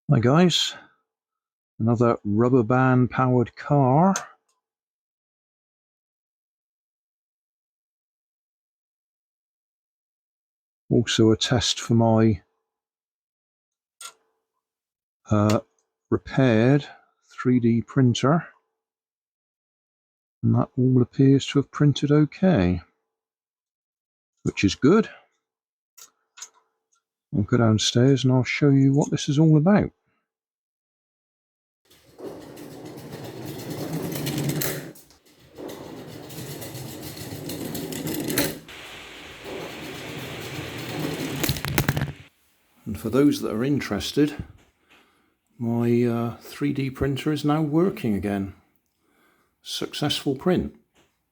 Hi guys, another rubber band powered car. Also a test for my repaired 3D printer, and that all appears to have printed okay, which is good. I'll go downstairs and I'll show you what this is all about. And for those that are interested, my 3D printer is now working again. Successful print.